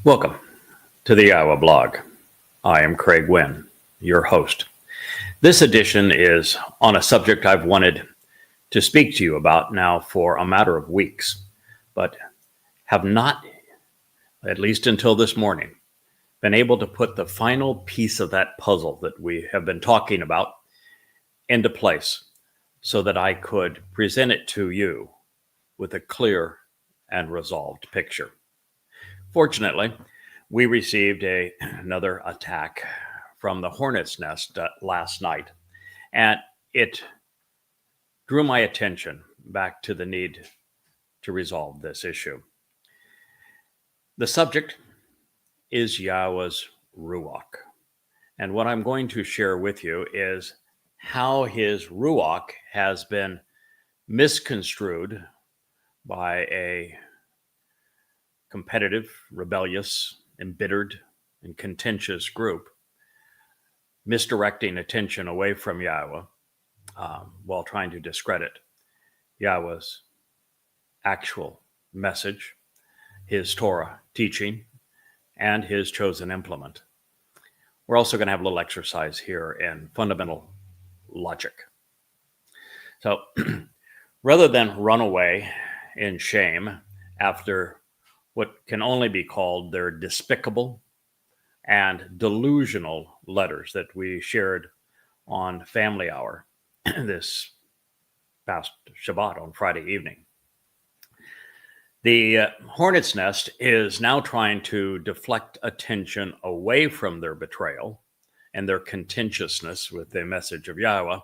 Welcome to the YAHOWAH blog. I am Craig Winn, your host. This edition is on a subject I've wanted to speak to you about now for a matter of weeks, but have not, at least until this morning, been able to put the final piece of that puzzle that we have been talking about into place so that I could present it to you with a clear and resolved picture. Fortunately, we received another attack from the hornet's nest last night, and it drew my attention back to the need to resolve this issue. The subject is Yahweh's RUWACH, and what I'm going to share with you is how his RUWACH has been misconstrued by a competitive, rebellious, embittered, and contentious group, misdirecting attention away from Yahweh while trying to discredit Yahweh's actual message, his Torah teaching, and his chosen implement. We're also going to have a little exercise here in fundamental logic. So rather than run away in shame after what can only be called their despicable and delusional letters that we shared on Family Hour this past Shabat on Friday evening. The hornet's nest is now trying to deflect attention away from their betrayal and their contentiousness with the message of Yahweh,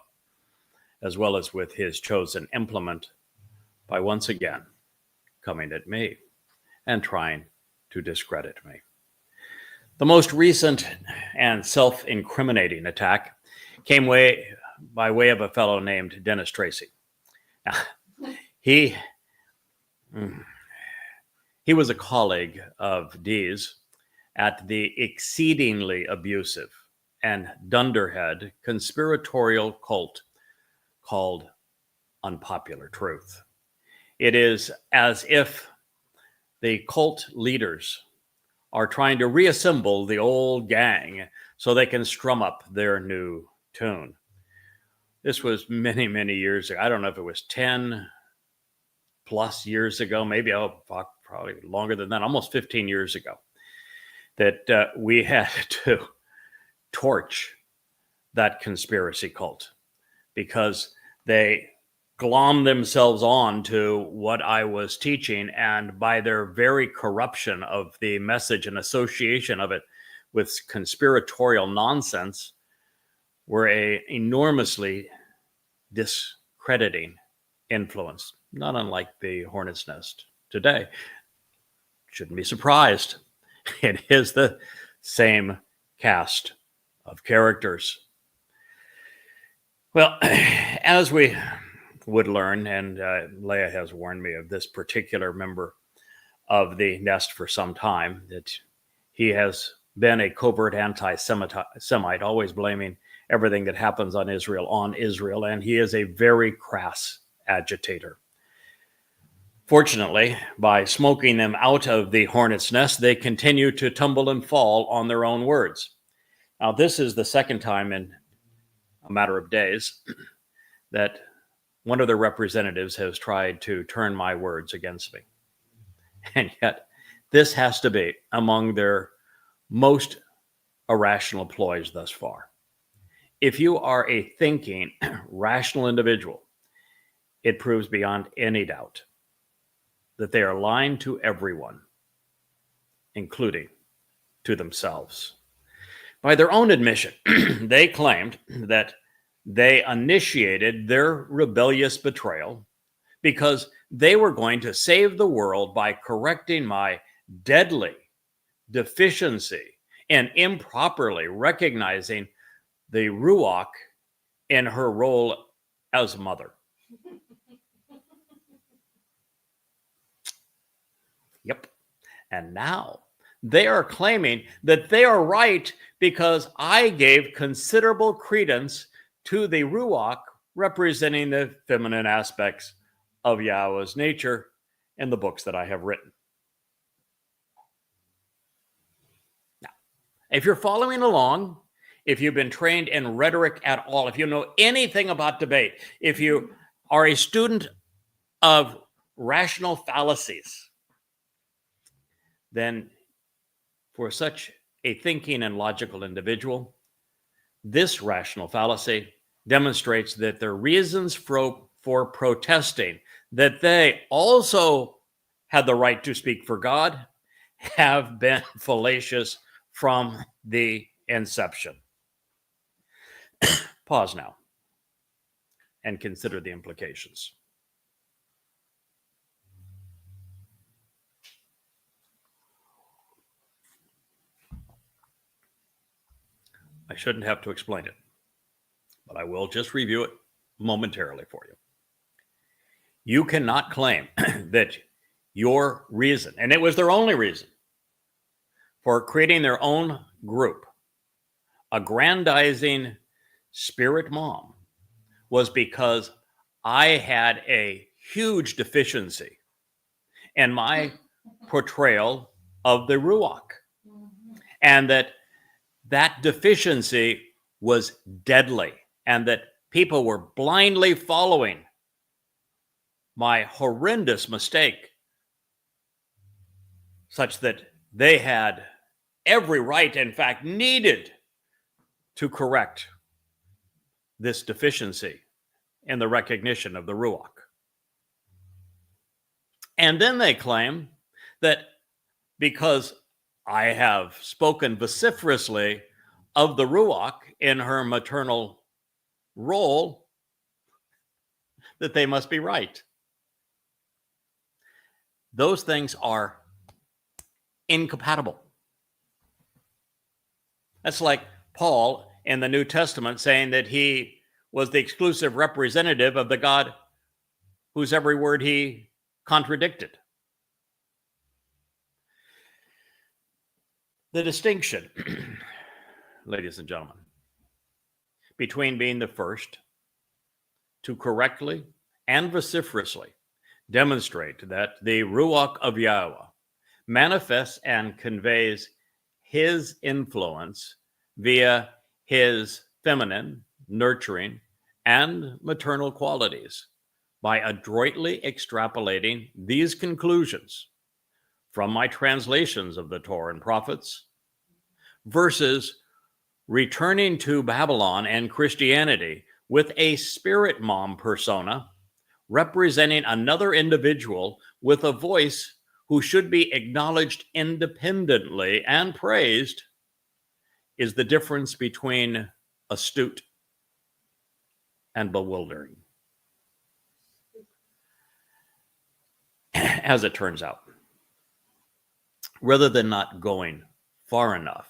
as well as with his chosen implement, by once again coming at me and trying to discredit me. The most recent and self-incriminating attack came by way of a fellow named Dennis Tracy. Now, he was a colleague of Dee's at the exceedingly abusive and dunderhead conspiratorial cult called Unpopular Truth. It is as if the cult leaders are trying to reassemble the old gang so they can strum up their new tune. This was many, many years ago. I don't know if it was 10 plus years ago, maybe probably longer than that, almost 15 years ago, that we had to torch that conspiracy cult because they glom themselves on to what I was teaching, and by their very corruption of the message and association of it with conspiratorial nonsense, were a enormously discrediting influence, not unlike the hornet's nest today. Shouldn't be surprised. It is the same cast of characters. Well, as we would learn, and Leah has warned me of this particular member of the nest for some time, that he has been a covert anti-Semite, always blaming everything that happens on Israel, and he is a very crass agitator. Fortunately, by smoking them out of the hornet's nest, they continue to tumble and fall on their own words. Now, this is the second time in a matter of days that one of their representatives has tried to turn my words against me. And yet, this has to be among their most irrational ploys thus far. If you are a thinking, rational individual, it proves beyond any doubt that they are lying to everyone, including to themselves. By their own admission, they claimed that they initiated their rebellious betrayal because they were going to save the world by correcting my deadly deficiency in improperly recognizing the RUWACH in her role as mother. Yep. And now they are claiming that they are right because I gave considerable credence to the RUWACH representing the feminine aspects of Yahweh's nature in the books that I have written. If you're following along, if you've been trained in rhetoric at all, if you know anything about debate, if you are a student of rational fallacies, then for such a thinking and logical individual, this rational fallacy demonstrates that their reasons for protesting, that they also had the right to speak for God, have been fallacious from the inception. Pause now and consider the implications. I shouldn't have to explain it, but I will just review it momentarily for you. You cannot claim that your reason, and it was their only reason, for creating their own group, aggrandizing spirit mom, was because I had a huge deficiency in my portrayal of the Ruach, and that deficiency was deadly, and that people were blindly following my horrendous mistake, such that they had every right, in fact, needed to correct this deficiency in the recognition of the Ruach. And then they claim that because I have spoken vociferously of the Ruach in her maternal role, that they must be right. Those things are incompatible. That's like Paul in the New Testament saying that he was the exclusive representative of the God whose every word he contradicted. The distinction, ladies and gentlemen, between being the first to correctly and vociferously demonstrate that the Ruach of Yahowah manifests and conveys his influence via his feminine, nurturing, and maternal qualities by adroitly extrapolating these conclusions from my translations of the Torah and prophets, versus returning to Babylon and Christianity with a spirit mom persona representing another individual with a voice who should be acknowledged independently and praised, is the difference between astute and bewildering. As it turns out, rather than not going far enough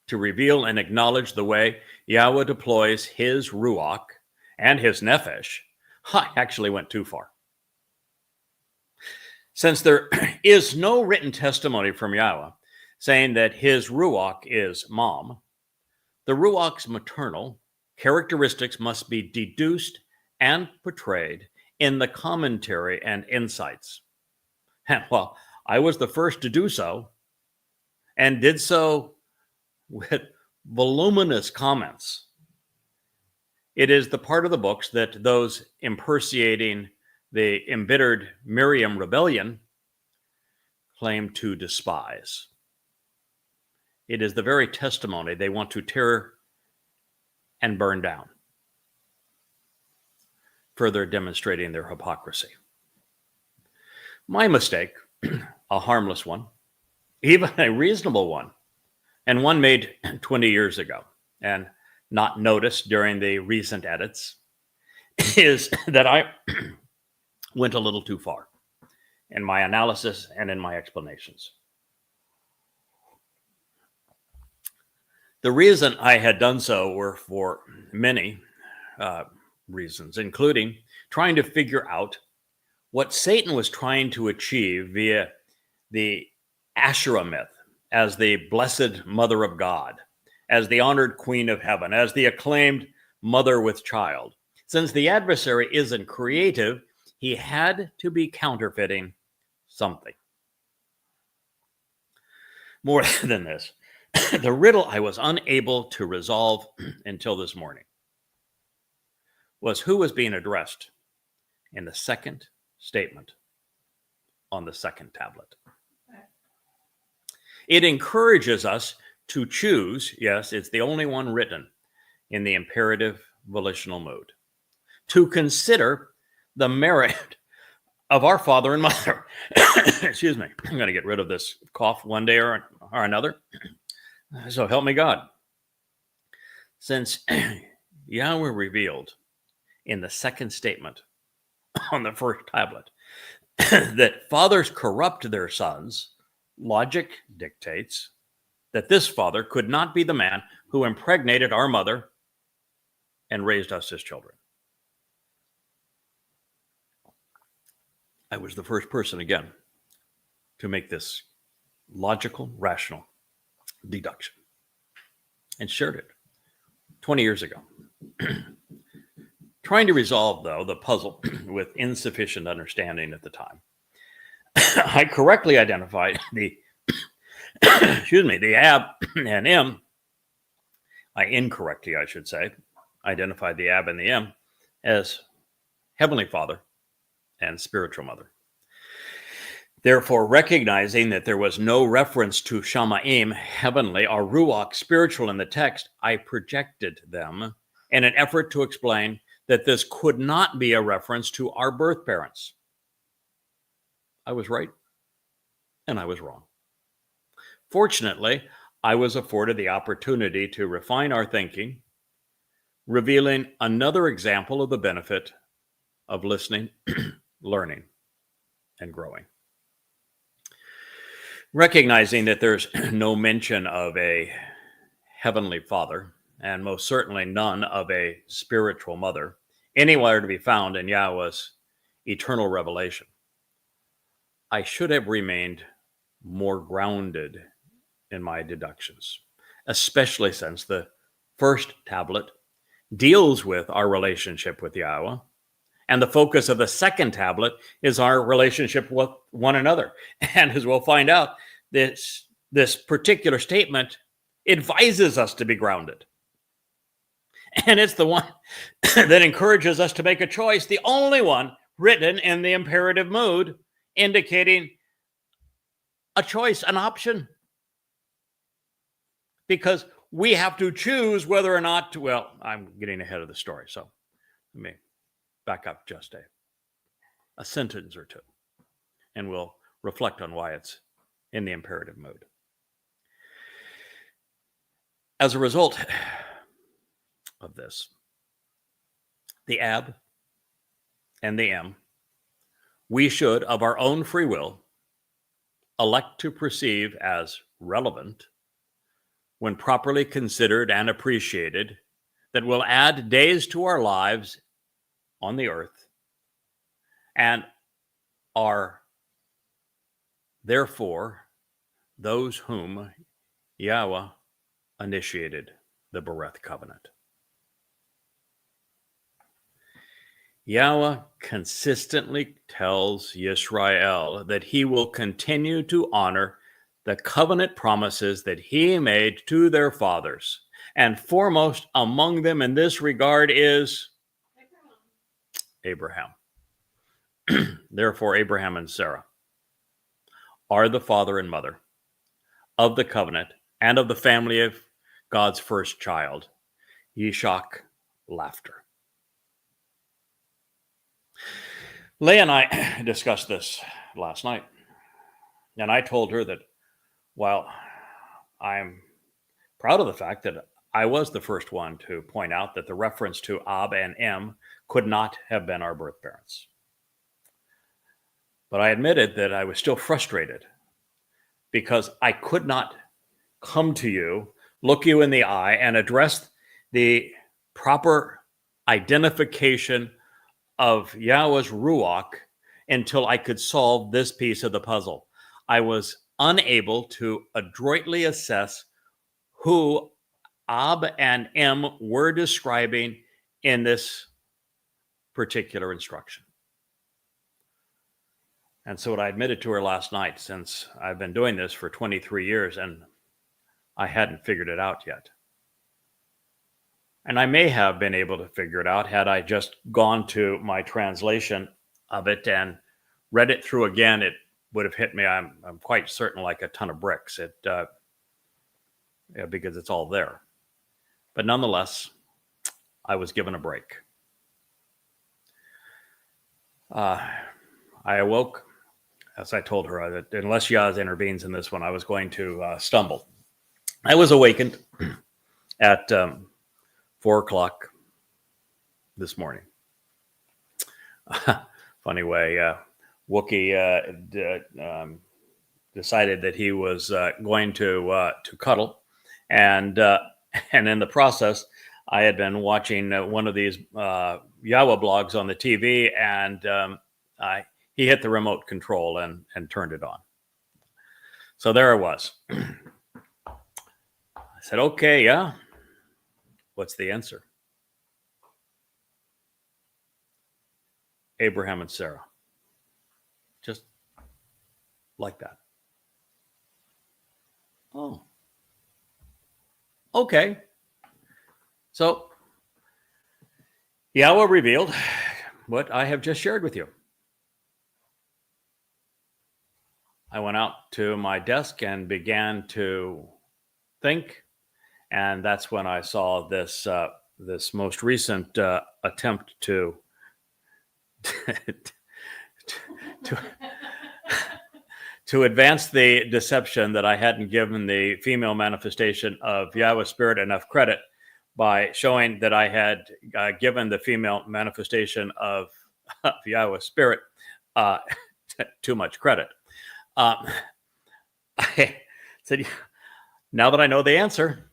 to reveal and acknowledge the way Yahweh deploys his Ruach and his Nefesh, I actually went too far. Since there is no written testimony from Yahweh saying that his Ruach is mom, the Ruach's maternal characteristics must be deduced and portrayed in the commentary and insights. And well, I was the first to do so, and did so with voluminous comments. It is the part of the books that those impersonating the embittered Miriam rebellion claim to despise. It is the very testimony they want to tear and burn down, further demonstrating their hypocrisy. My mistake, a harmless one, even a reasonable one, and one made 20 years ago and not noticed during the recent edits, is that I went a little too far in my analysis and in my explanations. The reason I had done so were for many reasons, including trying to figure out what Satan was trying to achieve via the Asherah myth as the blessed mother of God, as the honored queen of heaven, as the acclaimed mother with child. Since the adversary isn't creative, he had to be counterfeiting something. More than this, The riddle I was unable to resolve until this morning was who was being addressed in the second statement on the second tablet. It encourages us to choose, yes, it's the only one written in the imperative volitional mood, to consider the merit of our father and mother. Excuse me, I'm going to get rid of this cough one day or another. So help me God. Since Yahweh revealed in the second statement on the first tablet that fathers corrupt their sons, logic dictates that this father could not be the man who impregnated our mother and raised us as children. I was the first person, again, to make this logical, rational deduction and shared it 20 years ago. Trying to resolve, though, the puzzle with insufficient understanding at the time, I correctly identified the the ab and m. I incorrectly, I should say, identified the ab and the m as Heavenly Father and spiritual mother. Therefore, recognizing that there was no reference to Shamayim, heavenly, or Ruach, spiritual, in the text, I projected them in an effort to explain that this could not be a reference to our birth parents. I was right, and I was wrong. Fortunately, I was afforded the opportunity to refine our thinking, revealing another example of the benefit of listening, learning, and growing. Recognizing that there's no mention of a heavenly father, and most certainly none of a spiritual mother, anywhere to be found in Yahweh's eternal revelation, I should have remained more grounded in my deductions, especially since the first tablet deals with our relationship with Yahweh, and the focus of the second tablet is our relationship with one another. And as we'll find out, this particular statement advises us to be grounded. And it's the one that encourages us to make a choice, the only one written in the imperative mood, indicating a choice, an option. Because we have to choose whether or not to, well, I'm getting ahead of the story, so let me back up just a sentence or two, and we'll reflect on why it's in the imperative mode. As a result of this, the ab and the m, we should, of our own free will, elect to perceive as relevant when properly considered and appreciated, that will add days to our lives on the earth and are therefore those whom Yahweh initiated the Bereth covenant. Yahweh consistently tells Yisrael that he will continue to honor the covenant promises that he made to their fathers. And foremost among them in this regard is Abraham. Therefore, Abraham and Sarah are the father and mother of the covenant and of the family of God's first child, Yishak, laughter. Leah and I discussed this last night, and I told her that while I'm proud of the fact that I was the first one to point out that the reference to Ab and Em could not have been our birth parents, but I admitted that I was still frustrated because I could not come to you, look you in the eye, and address the proper identification of Yahweh's Ruach until I could solve this piece of the puzzle. I was unable to adroitly assess who Ab and Em were describing in this particular instruction. And so what I admitted to her last night, since I've been doing this for 23 years and I hadn't figured it out yet. And I may have been able to figure it out had I just gone to my translation of it and read it through again. It would have hit me, I'm quite certain, like a ton of bricks. Because it's all there. But nonetheless, I was given a break. I awoke, as I told her, that unless Yaz intervenes in this one, I was going to stumble. I was awakened at 4 o'clock this morning. Funny way, Wookie decided that he was going to cuddle, and in the process, I had been watching one of these YAHOWAH blogs on the TV, and he hit the remote control and turned it on. So there I was. I said, "Okay, yeah. What's the answer?" Abraham and Sarah. Just like that. Oh. Okay. So, Yahweh revealed what I have just shared with you. I went out to my desk and began to think, and that's when I saw this this most recent attempt to to advance the deception that I hadn't given the female manifestation of Yahweh's Spirit enough credit by showing that I had given the female manifestation of Yahweh's Spirit too much credit. I said, now that I know the answer,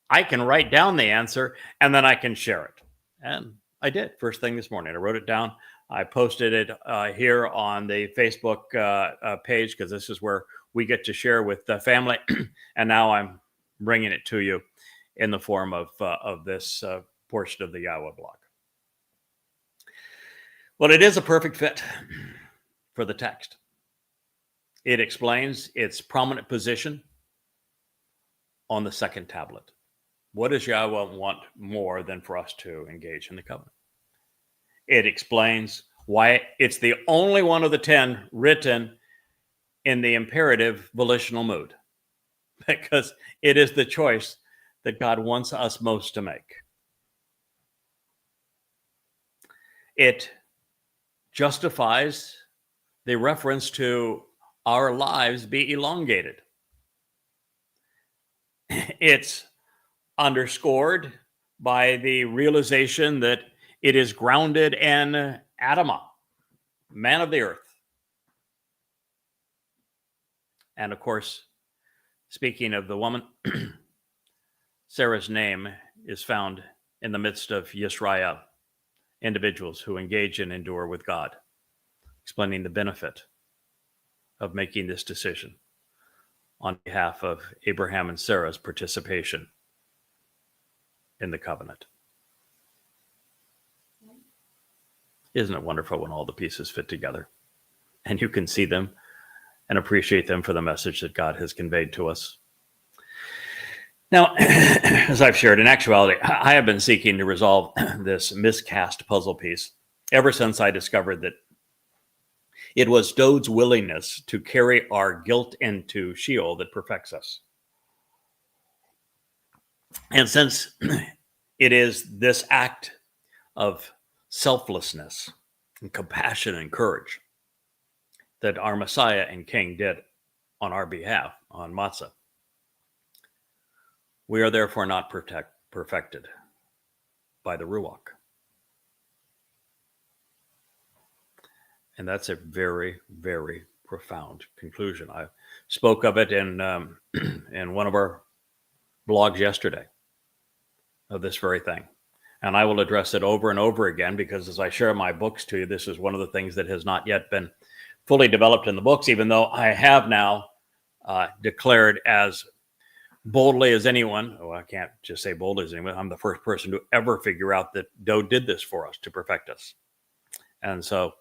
I can write down the answer and then I can share it. And I did first thing this morning. I wrote it down. I posted it here on the Facebook page because this is where we get to share with the family. And now I'm bringing it to you in the form of this portion of the YAHOWAH blog. Well, it is a perfect fit for the text. It explains its prominent position on the second tablet. What does Yahweh want more than for us to engage in the covenant? It explains why it's the only one of the 10 written in the imperative volitional mood, because it is the choice that God wants us most to make. It justifies the reference to our lives be elongated. It's underscored by the realization that it is grounded in Adamah, man of the earth. And of course, speaking of the woman, Sarah's name is found in the midst of Yisrael, individuals who engage and endure with God, explaining the benefit of making this decision on behalf of Abraham and Sarah's participation in the covenant. Isn't it wonderful when all the pieces fit together and you can see them and appreciate them for the message that God has conveyed to us? Now, as I've shared, in actuality, I have been seeking to resolve this miscast puzzle piece ever since I discovered that it was Dod's willingness to carry our guilt into Sheol that perfects us. And since it is this act of selflessness and compassion and courage that our Messiah and King did on our behalf on Matzah, we are therefore not perfected by the Ruwach. And that's a very, very profound conclusion. I spoke of it in one of our blogs yesterday, of this very thing. And I will address it over and over again because as I share my books to you, this is one of the things that has not yet been fully developed in the books, even though I have now declared as boldly as anyone, I can't just say boldly as anyone, I'm the first person to ever figure out that Dode did this for us to perfect us. And so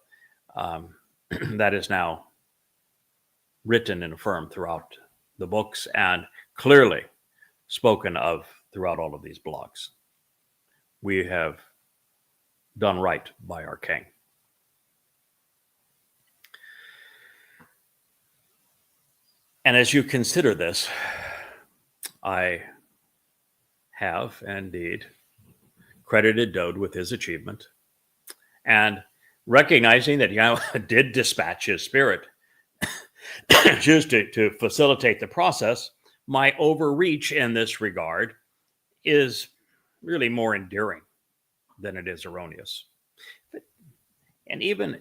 that is now written and affirmed throughout the books and clearly spoken of throughout all of these blogs. We have done right by our King. And as you consider this, I have indeed credited Dode with his achievement, and recognizing that YAHOWAH did dispatch his spirit just to facilitate the process, my overreach in this regard is really more endearing than it is erroneous. And even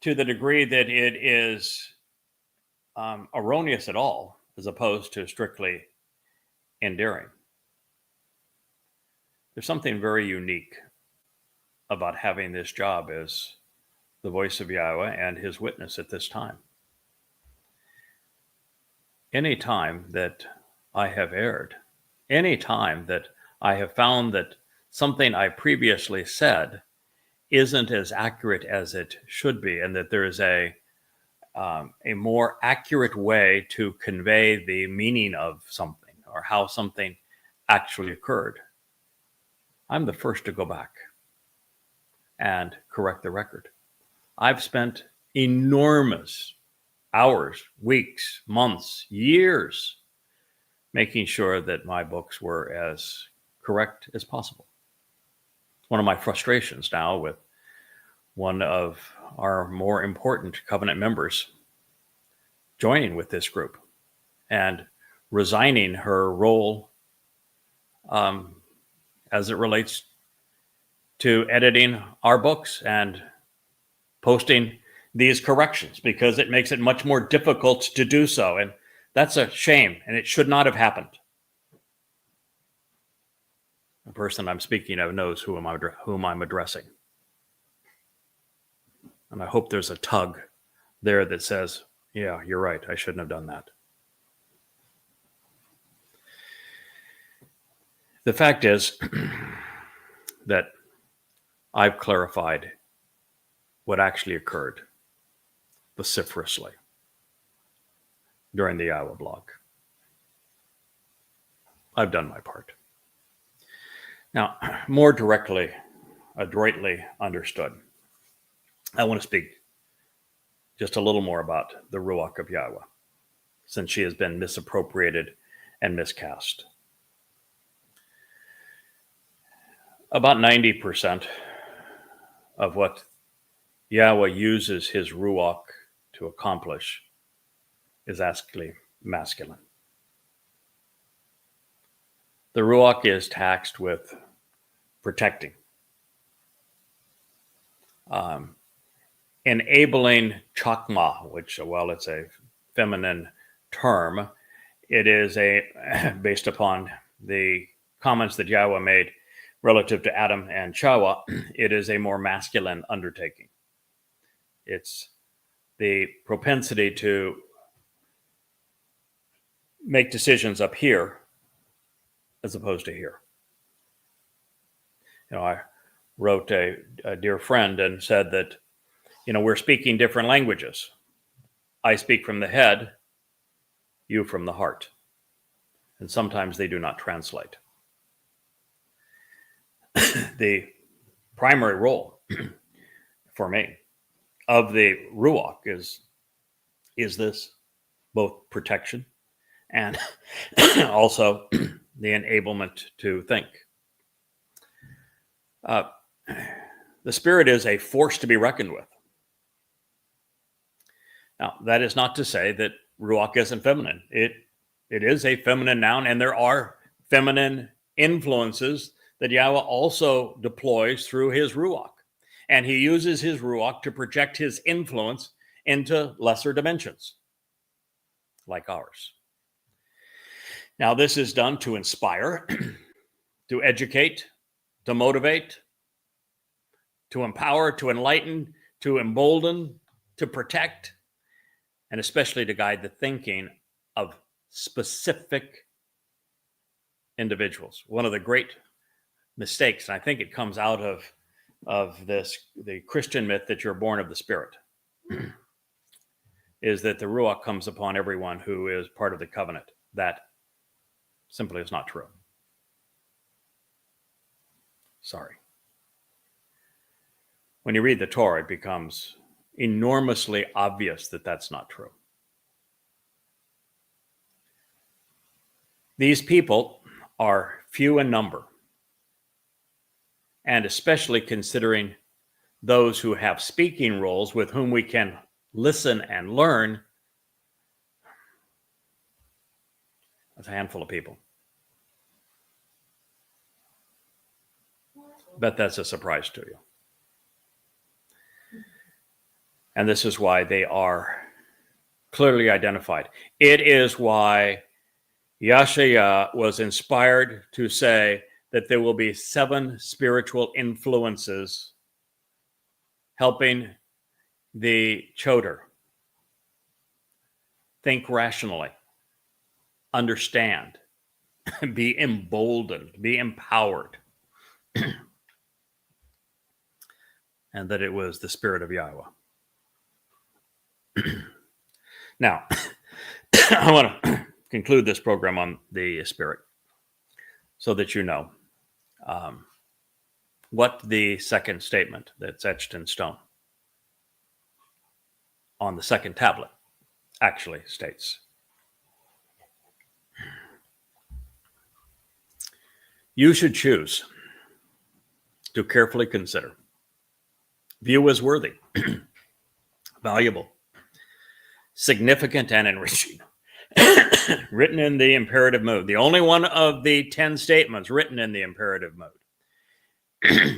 to the degree that it is erroneous at all, as opposed to strictly endearing, there's something very unique about having this job as the voice of YAHOWAH and his witness at this time. Any time that I have erred, any time that I have found that something I previously said isn't as accurate as it should be, and that there is a more accurate way to convey the meaning of something or how something actually occurred, I'm the first to go back and correct the record. I've spent enormous hours, weeks, months, years making sure that my books were as correct as possible. One of my frustrations now with one of our more important covenant members joining with this group and resigning her role as it relates to editing our books and posting these corrections, because it makes it much more difficult to do so. And that's a shame, and it should not have happened. The person I'm speaking of knows whom I'm addressing. And I hope there's a tug there that says, yeah, you're right, I shouldn't have done that. The fact is that I've clarified what actually occurred vociferously during the YAHOWAH blog. I've done my part. Now, more directly, adroitly understood, I want to speak just a little more about the Ruach of YAHOWAH, since she has been misappropriated and miscast. About 90% of what YAHOWAH uses his Ruach to accomplish is actually masculine. The Ruach is taxed with protecting, enabling chakma, which, while it's a feminine term, it is based upon the comments that YAHOWAH made relative to Adam and Chawah, it is a more masculine undertaking. It's the propensity to make decisions up here as opposed to here. I wrote a dear friend and said that, we're speaking different languages. I speak from the head, you from the heart. And sometimes they do not translate. The primary role for me of the Ruach is this, both protection and also the enablement to think. The Spirit is a force to be reckoned with. Now, that is not to say that Ruach isn't feminine. It is a feminine noun, and there are feminine influences that YAHOWAH also deploys through his Ruach. And he uses his Ruach to project his influence into lesser dimensions, like ours. Now, this is done to inspire, to educate, to motivate, to empower, to enlighten, to embolden, to protect, and especially to guide the thinking of specific individuals. One of the great mistakes, and I think it comes out of the Christian myth that you're born of the Spirit, is that the Ruach comes upon everyone who is part of the covenant. That simply is not true. Sorry. When you read the Torah, it becomes enormously obvious that that's not true. These people are few in number, and especially considering those who have speaking roles with whom we can listen and learn, that's a handful of people. Bet that's a surprise to you. And this is why they are clearly identified. It is why Yahowah was inspired to say that there will be 7 spiritual influences helping the choder think rationally, understand, be emboldened, be empowered, and that it was the Spirit of Yahowah. Now, I want to conclude this program on the Spirit so that you know what the second statement that's etched in stone on the second tablet actually states. You should choose to carefully consider, view as worthy, valuable, significant, and enriching. Written in the imperative mode. The only one of the 10 statements written in the imperative mode.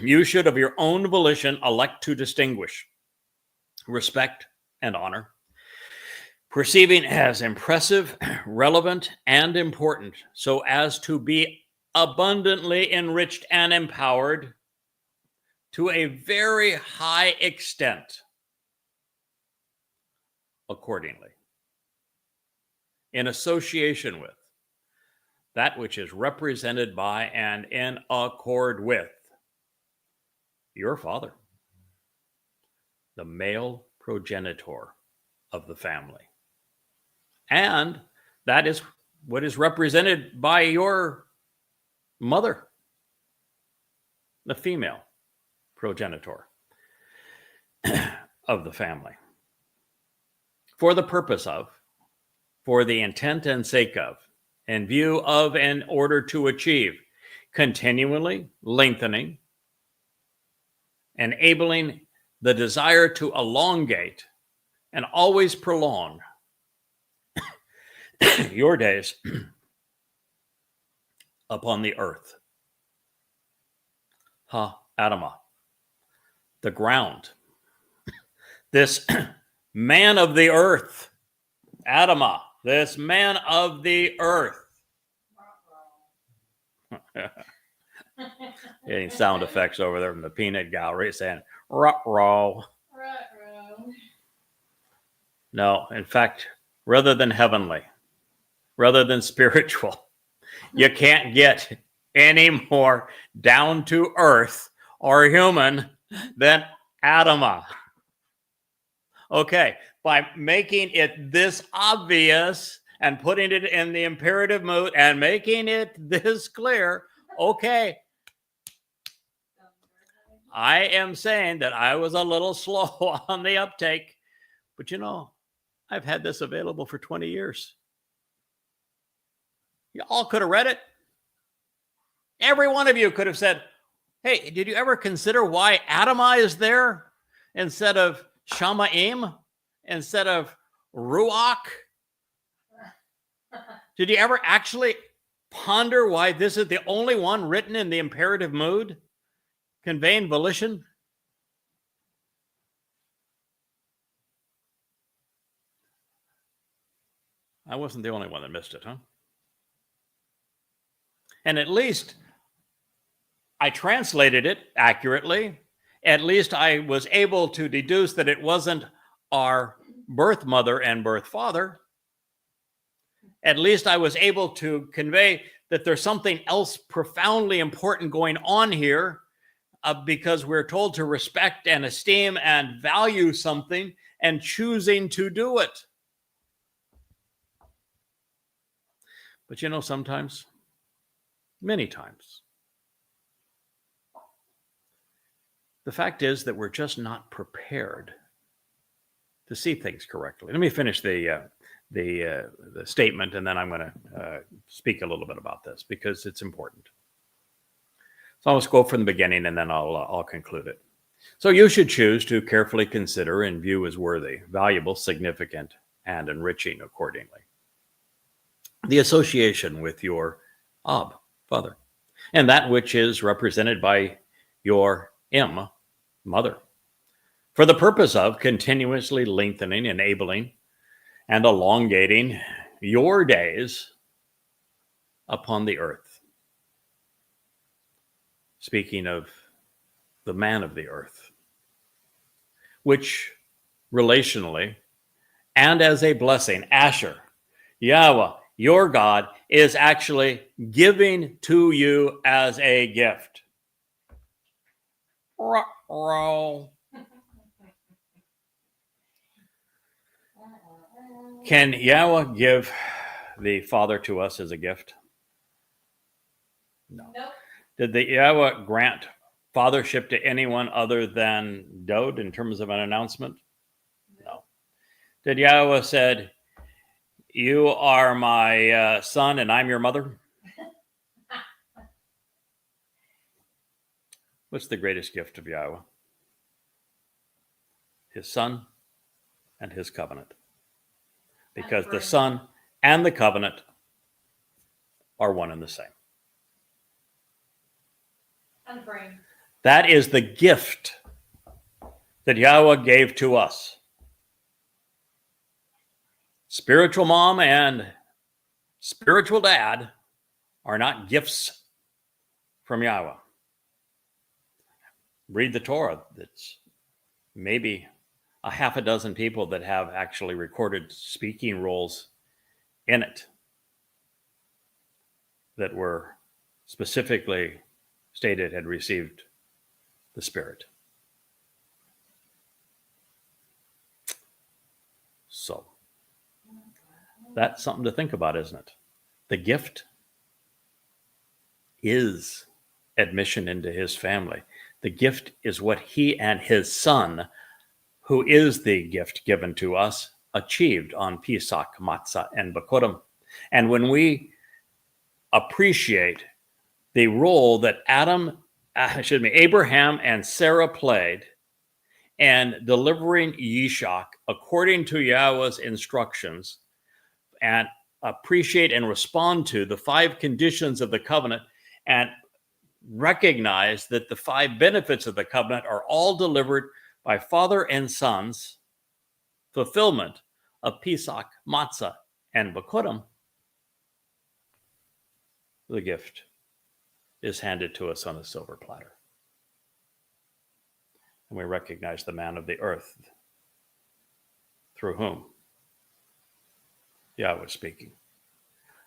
You should, of your own volition, elect to distinguish, respect, and honor, perceiving as impressive, relevant, and important, so as to be abundantly enriched and empowered to a very high extent accordingly, in association with that which is represented by and in accord with your father, the male progenitor of the family. And that is what is represented by your mother, the female progenitor of the family. For the purpose of, for the intent and sake of, in view of, in order to achieve, continually lengthening, enabling the desire to elongate and always prolong your days upon the earth. Adamah, the ground. This man of the earth. Adamah, this man of the earth. Getting sound effects over there from the peanut gallery saying, ruh-roh. No, in fact, rather than heavenly, rather than spiritual, you can't get any more down to earth or human than Adamah. Okay, by making it this obvious and putting it in the imperative mood and making it this clear, okay, I am saying that I was a little slow on the uptake, but you know, I've had this available for 20 years. You all could have read it. Every one of you could have said, hey, did you ever consider why Adamah is there instead of Shamaim, instead of Ruach? Did you ever actually ponder why this is the only one written in the imperative mood, conveying volition? I wasn't the only one that missed it, huh? And at least I translated it accurately. At least I was able to deduce that it wasn't our birth mother and birth father. At least I was able to convey that there's something else profoundly important going on here, because we're told to respect and esteem and value something and choosing to do it. But you know, sometimes many times. The fact is that we're just not prepared to see things correctly. Let me finish the statement, and then I'm going to speak a little bit about this because it's important. So I'll just go from the beginning, and then I'll conclude it. So you should choose to carefully consider and view as worthy, valuable, significant, and enriching accordingly the association with your Ab, Father, and that which is represented by your Mother, for the purpose of continuously lengthening, enabling, and elongating your days upon the earth. Speaking of the man of the earth, which relationally and as a blessing, Asher, Yahweh, your God, is actually giving to you as a gift. Can Yahweh give the Father to us as a gift? No. Nope. Did the Yahweh grant fathership to anyone other than Dode in terms of an announcement? No. Did Yahweh said, "You are my son and I'm your mother"? What's the greatest gift of Yahweh? His Son and his covenant. Because the Son and the covenant are one and the same. And brain. That is the gift that Yahweh gave to us. Spiritual mom and spiritual dad are not gifts from Yahweh. Read the Torah. It's maybe a half a dozen people that have actually recorded speaking roles in it that were specifically stated had received the Spirit. So that's something to think about, isn't it? The gift is admission into his family. The gift is what he and his Son, who is the gift given to us, achieved on Pesach, Matzah, and Bikurim. And when we appreciate the role that Abraham and Sarah played in delivering Yishak according to Yahweh's instructions, and appreciate and respond to the 5 conditions of the covenant, and recognize that the 5 benefits of the covenant are all delivered by Father and Son's fulfillment of Pesach, Matzah, and Bikurim, the gift is handed to us on a silver platter. And we recognize the man of the earth through whom Yahweh was speaking.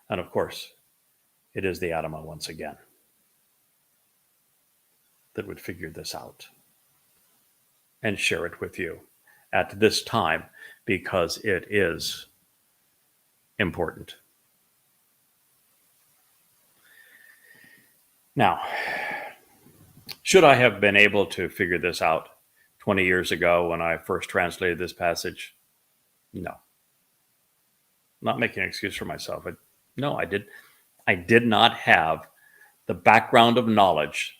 And of course, it is the Adamah once again that would figure this out and share it with you at this time, because it is important. Now, should I have been able to figure this out 20 years ago when I first translated this passage? No. I'm not making an excuse for myself. No, I did not have the background of knowledge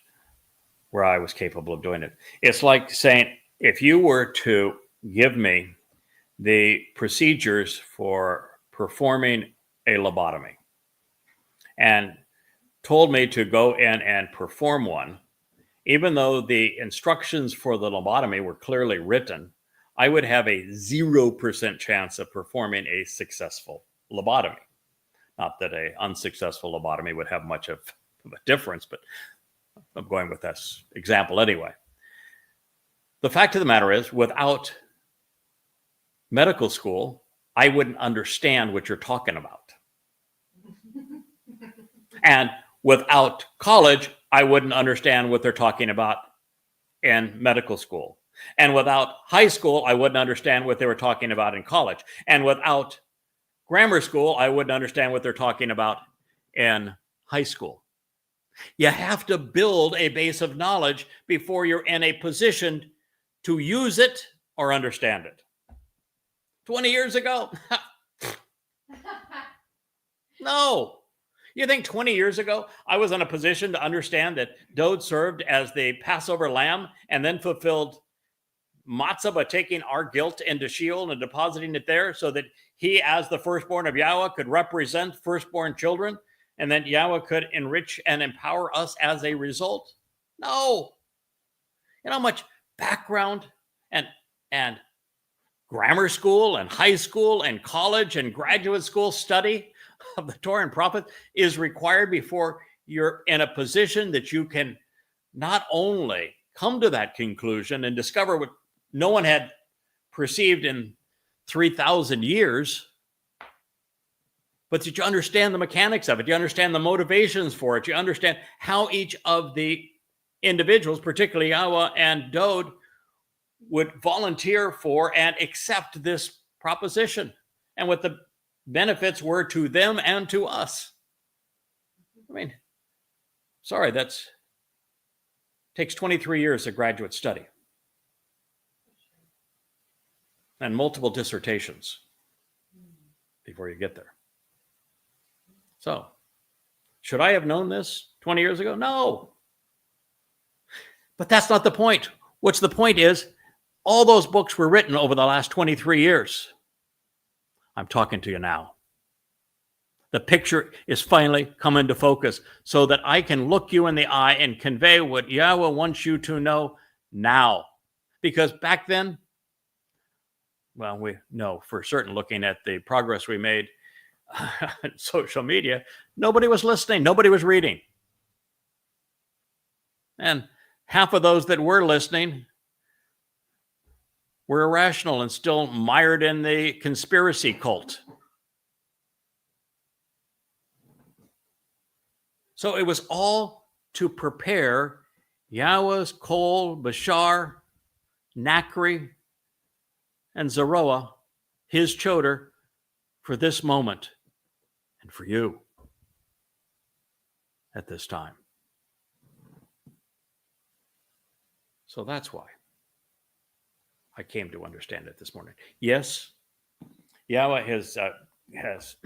where I was capable of doing it. It's like saying, if you were to give me the procedures for performing a lobotomy and told me to go in and perform one, even though the instructions for the lobotomy were clearly written, I would have a 0% chance of performing a successful lobotomy. Not that an unsuccessful lobotomy would have much of a difference, but I'm going with this example anyway. The fact of the matter is, without medical school, I wouldn't understand what you're talking about. And without college, I wouldn't understand what they're talking about in medical school. And without high school, I wouldn't understand what they were talking about in college. And without grammar school, I wouldn't understand what they're talking about in high school. You have to build a base of knowledge before you're in a position to use it or understand it. 20 years ago? No. You think 20 years ago, I was in a position to understand that Dode served as the Passover lamb and then fulfilled matzah by taking our guilt into Sheol and depositing it there so that he, as the firstborn of Yahweh, could represent firstborn children and that Yahweh could enrich and empower us as a result? No. You know how much background and grammar school and high school and college and graduate school study of the Torah and prophets is required before you're in a position that you can not only come to that conclusion and discover what no one had perceived in 3,000 years, but that you understand the mechanics of it, you understand the motivations for it, you understand how each of the individuals, particularly Yahweh and Dode, would volunteer for and accept this proposition and what the benefits were to them and to us. I mean, sorry, that's takes 23 years of graduate study and multiple dissertations before you get there. So, should I have known this 20 years ago? No. But that's not the point. What's the point is, all those books were written over the last 23 years. I'm talking to you now. The picture is finally come into focus so that I can look you in the eye and convey what Yahweh wants you to know now. Because back then, well, we know for certain, looking at the progress we made on social media, nobody was listening, nobody was reading. And half of those that were listening were irrational and still mired in the conspiracy cult. So it was all to prepare Yahweh's Kol, Bashar, Nachri, and Zeroah, his Choder, for this moment and for you at this time. So that's why I came to understand it this morning. Yes, Yahweh has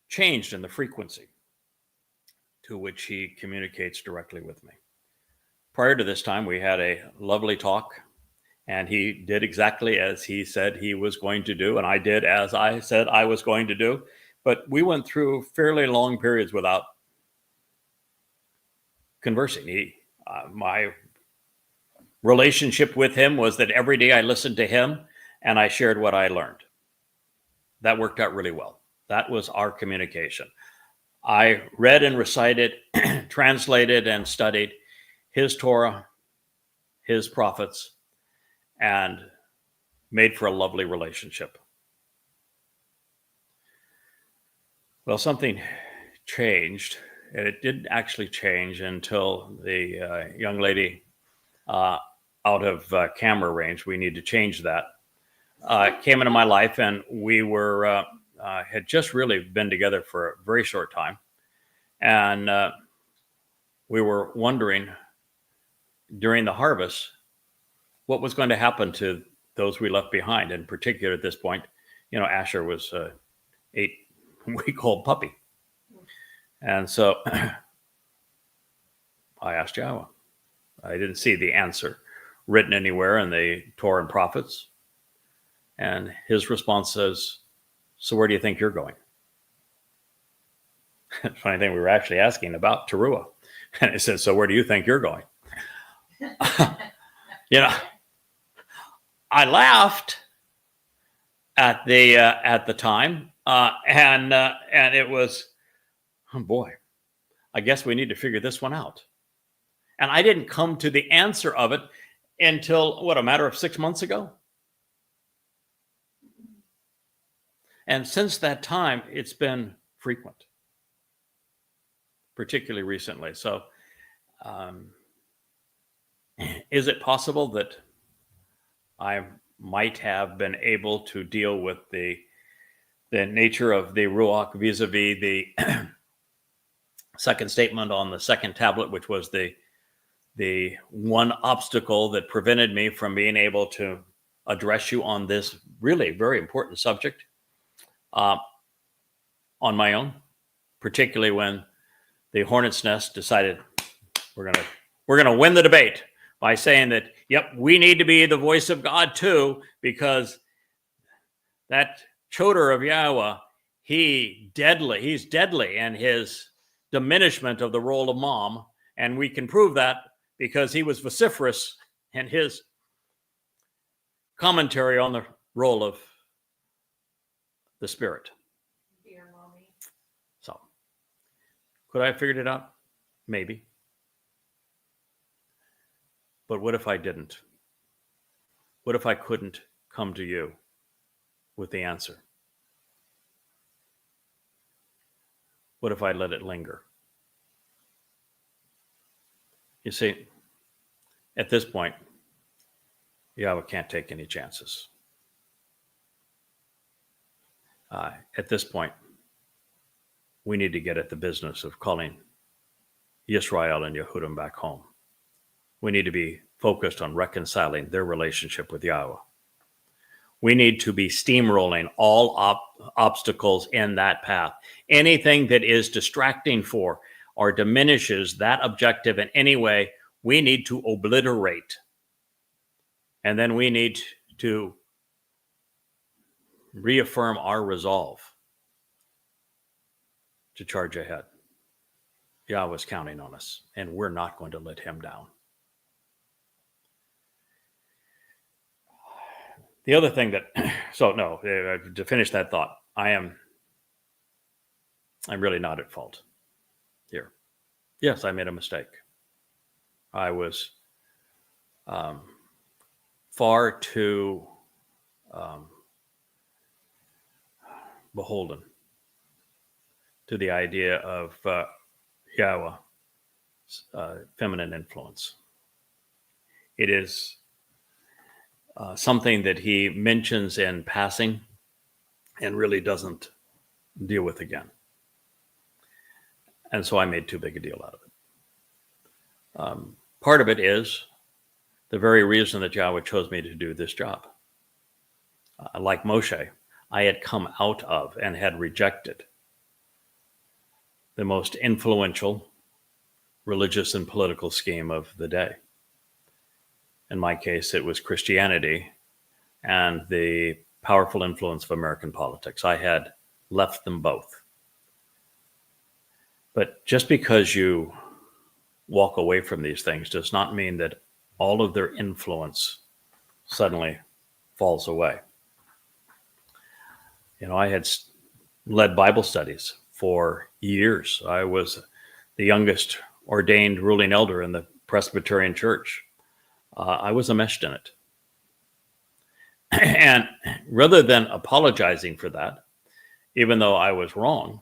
changed in the frequency to which he communicates directly with me. Prior to this time, we had a lovely talk, and he did exactly as he said he was going to do, and I did as I said I was going to do. But we went through fairly long periods without conversing. My relationship with him was that every day I listened to him and I shared what I learned. That worked out really well. That was our communication. I read and recited, translated and studied his Torah, his prophets, and made for a lovely relationship. Well, something changed, and it didn't actually change until the young lady out of camera range, we need to change that, came into my life, and we were had just really been together for a very short time. And we were wondering during the harvest what was going to happen to those we left behind. In particular, at this point, you know, Asher was an 8-week-old puppy. And so I asked Yahweh. I didn't see the answer written anywhere in the Torah and prophets. And his response says, "So where do you think you're going?" Funny thing, we were actually asking about Towrah. And he said, "So where do you think you're going?" You know, I laughed at the time, and it was, oh boy, I guess we need to figure this one out. And I didn't come to the answer of it until, a matter of 6 months ago. And since that time, it's been frequent, particularly recently. So is it possible that I might have been able to deal with the nature of the Ruach vis-a-vis the second statement on the second tablet, which was the one obstacle that prevented me from being able to address you on this really very important subject on my own, particularly when the Hornet's Nest decided we're gonna win the debate by saying that, yep, we need to be the voice of God too, because that Towrah of Yahowah, he's deadly in his diminishment of the role of mom, and we can prove that because he was vociferous in his commentary on the role of the Spirit. Dear mommy. So, could I have figured it out? Maybe. But what if I didn't? What if I couldn't come to you with the answer? What if I let it linger? You see, at this point, Yahweh can't take any chances. At this point, we need to get at the business of calling Yisrael and Yehudim back home. We need to be focused on reconciling their relationship with Yahweh. We need to be steamrolling all obstacles in that path. Anything that is distracting for or diminishes that objective in any way, we need to obliterate. And then we need to reaffirm our resolve to charge ahead. Yahweh's counting on us, and we're not going to let him down. The other thing to finish that thought, I'm really not at fault here. Yes, I made a mistake. I was far too beholden to the idea of Yahweh's feminine influence. It is something that he mentions in passing and really doesn't deal with again. And so I made too big a deal out of it. Part of it is the very reason that Yahweh chose me to do this job. Like Moshe, I had come out of and had rejected the most influential religious and political scheme of the day. In my case, it was Christianity and the powerful influence of American politics. I had left them both. But just because you walk away from these things does not mean that all of their influence suddenly falls away. You know, I had led Bible studies for years. I was the youngest ordained ruling elder in the Presbyterian Church. I was enmeshed in it. And rather than apologizing for that, even though I was wrong,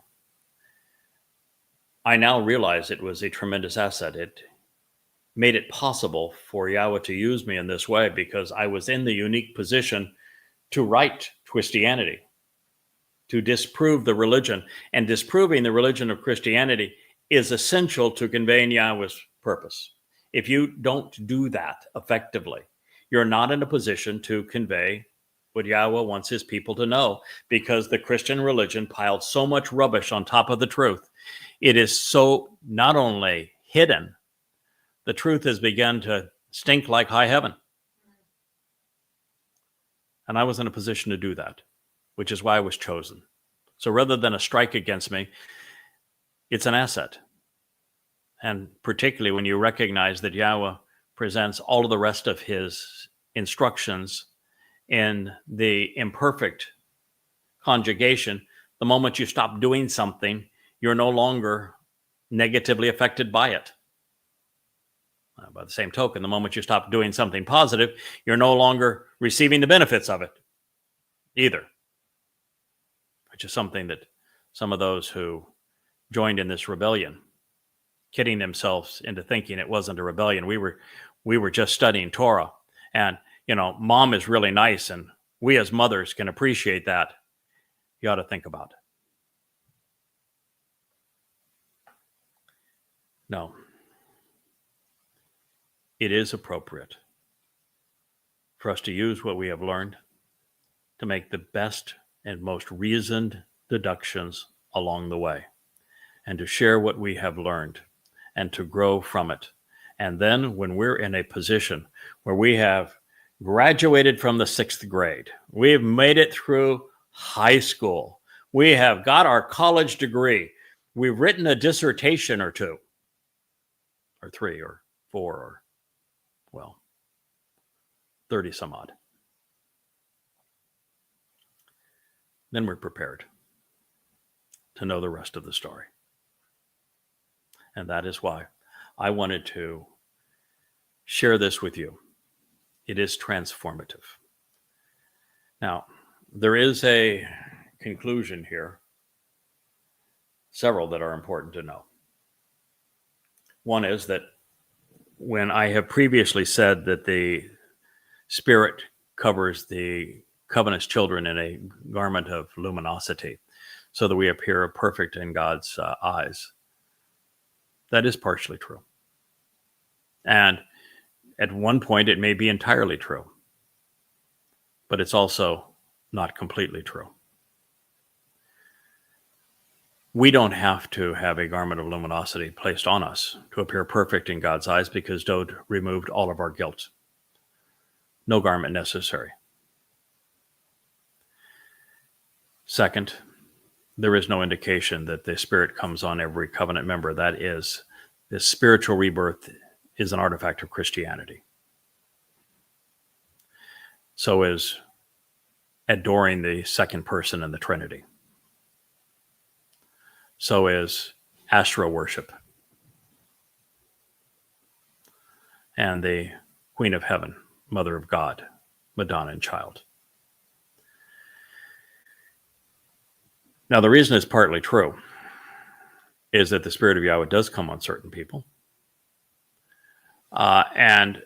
I now realize it was a tremendous asset. It made it possible for Yahweh to use me in this way because I was in the unique position to write Twistianity, to disprove the religion. And disproving the religion of Christianity is essential to conveying Yahweh's purpose. If you don't do that effectively, you're not in a position to convey what Yahweh wants his people to know, because the Christian religion piled so much rubbish on top of the truth. It is so not only hidden, the truth has begun to stink like high heaven. And I was in a position to do that, which is why I was chosen. So rather than a strike against me, it's an asset. And particularly when you recognize that Yahweh presents all of the rest of his instructions in the imperfect conjugation, the moment you stop doing something, you're no longer negatively affected by it. By the same token, the moment you stop doing something positive, you're no longer receiving the benefits of it either, which is something that some of those who joined in this rebellion, kidding themselves into thinking it wasn't a rebellion. We were just studying Torah, and mom is really nice, and we as mothers can appreciate that. You ought to think about it. No, it is appropriate for us to use what we have learned to make the best and most reasoned deductions along the way, and to share what we have learned and to grow from it. And then when we're in a position where we have graduated from the 6th grade, we have made it through high school, we have got our college degree, we've written a dissertation or 2, or 3, or 4, or, well, 30 some odd. Then we're prepared to know the rest of the story. And that is why I wanted to share this with you. It is transformative. Now, there is a conclusion here, several that are important to know. One is that when I have previously said that the Spirit covers the covenant's children in a garment of luminosity so that we appear perfect in God's eyes, that is partially true. And at one point, it may be entirely true, but it's also not completely true. We don't have to have a garment of luminosity placed on us to appear perfect in God's eyes, because Dode removed all of our guilt. No garment necessary. Second, there is no indication that the Spirit comes on every covenant member. That is, this spiritual rebirth is an artifact of Christianity. So is adoring the second person in the Trinity. So is Asherah worship and the Queen of Heaven, Mother of God, Madonna and Child. Now, the reason it's partly true is that the Spirit of Yahweh does come on certain people. And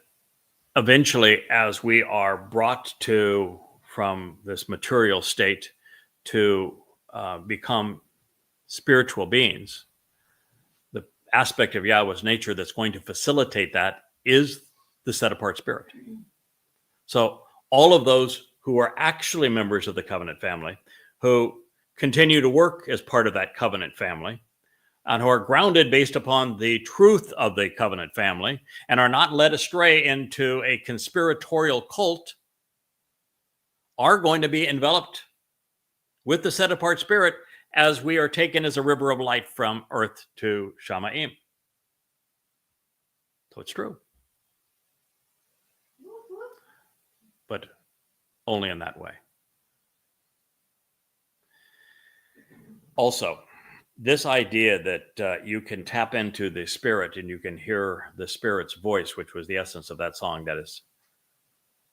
eventually, as we are brought to, from this material state to become spiritual beings, the aspect of Yahweh's nature that's going to facilitate that is the set-apart Spirit. So all of those who are actually members of the covenant family, who continue to work as part of that covenant family, and who are grounded based upon the truth of the covenant family, and are not led astray into a conspiratorial cult, are going to be enveloped with the set-apart Spirit as we are taken as a river of light from earth to Shamayim. So it's true. But only in that way. Also, this idea that you can tap into the Spirit and you can hear the Spirit's voice, which was the essence of that song, that is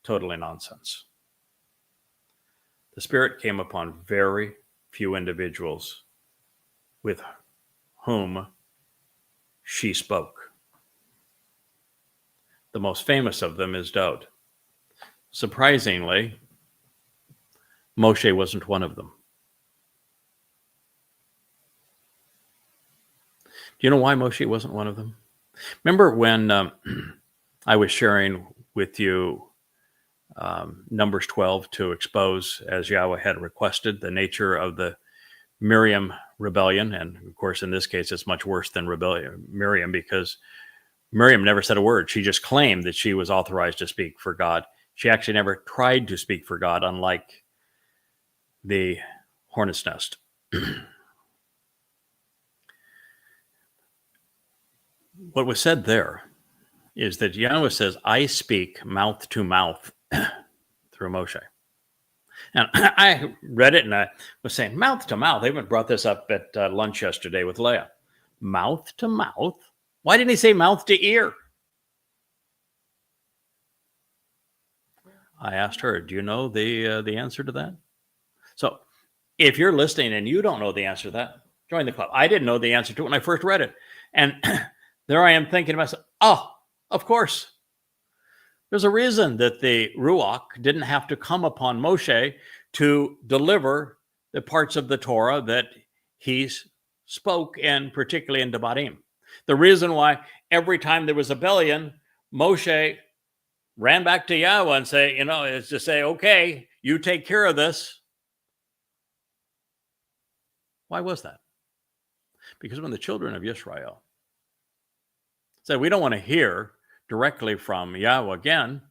totally nonsense. The Spirit came upon very few individuals with whom she spoke. The most famous of them is Dode. Surprisingly, Moshe wasn't one of them. Do you know why Moshe wasn't one of them? Remember when I was sharing with you Numbers 12 to expose, as Yahweh had requested, the nature of the Miriam rebellion. And of course, in this case, it's much worse than Miriam, because Miriam never said a word. She just claimed that she was authorized to speak for God. She actually never tried to speak for God, unlike the hornet's nest. What was said there is that Yahweh says, I speak mouth to mouth through Moshe. And I read it and I was saying, mouth to mouth. I even brought this up at lunch yesterday with Leah. Mouth to mouth? Why didn't he say mouth to ear? I asked her, do you know the answer to that? So if you're listening and you don't know the answer to that, join the club. I didn't know the answer to it when I first read it. And there I am thinking to myself, oh, of course. There's a reason that the RUWACH didn't have to come upon Moshe to deliver the parts of the Torah that he spoke, and particularly in Devarim. The reason why every time there was a rebellion, Moshe ran back to Yahweh and say, is to say, okay, you take care of this. Why was that? Because when the children of Israel said, we don't want to hear directly from Yahweh again,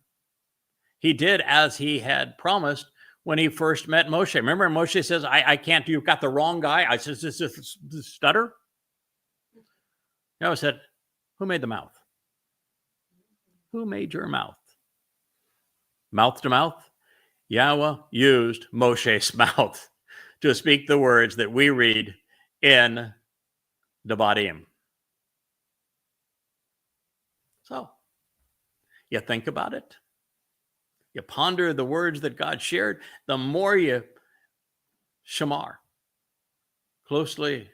he did as he had promised when he first met Moshe. Remember, Moshe says, I can't, you've got the wrong guy. I said, this stutter. Yahweh said, who made the mouth? Who made your mouth? Mouth to mouth? Yahweh used Moshe's mouth to speak the words that we read in Devarim. So, you think about it. You ponder the words that God shared. The more you shamar, closely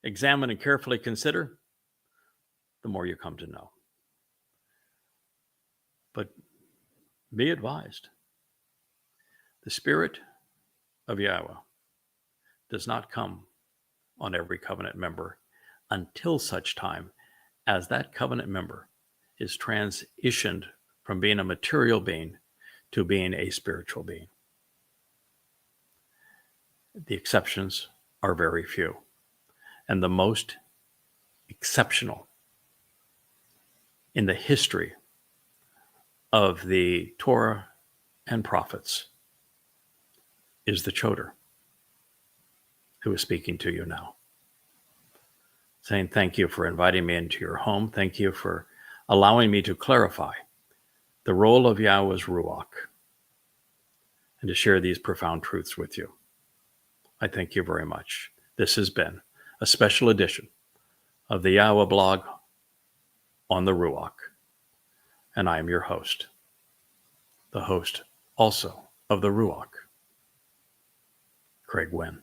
examine and carefully consider, the more you come to know. But be advised, the Spirit of Yahweh does not come on every covenant member until such time as that covenant member is transitioned from being a material being to being a spiritual being. The exceptions are very few. And the most exceptional in the history of the Torah and prophets is the Choder, who is speaking to you now, saying, thank you for inviting me into your home. Thank you for allowing me to clarify the role of Yahweh's Ruach and to share these profound truths with you. I thank you very much. This has been a special edition of the YAHOWAH blog on the Ruach, and I am your host, the host also of the Ruach, Craig Winn.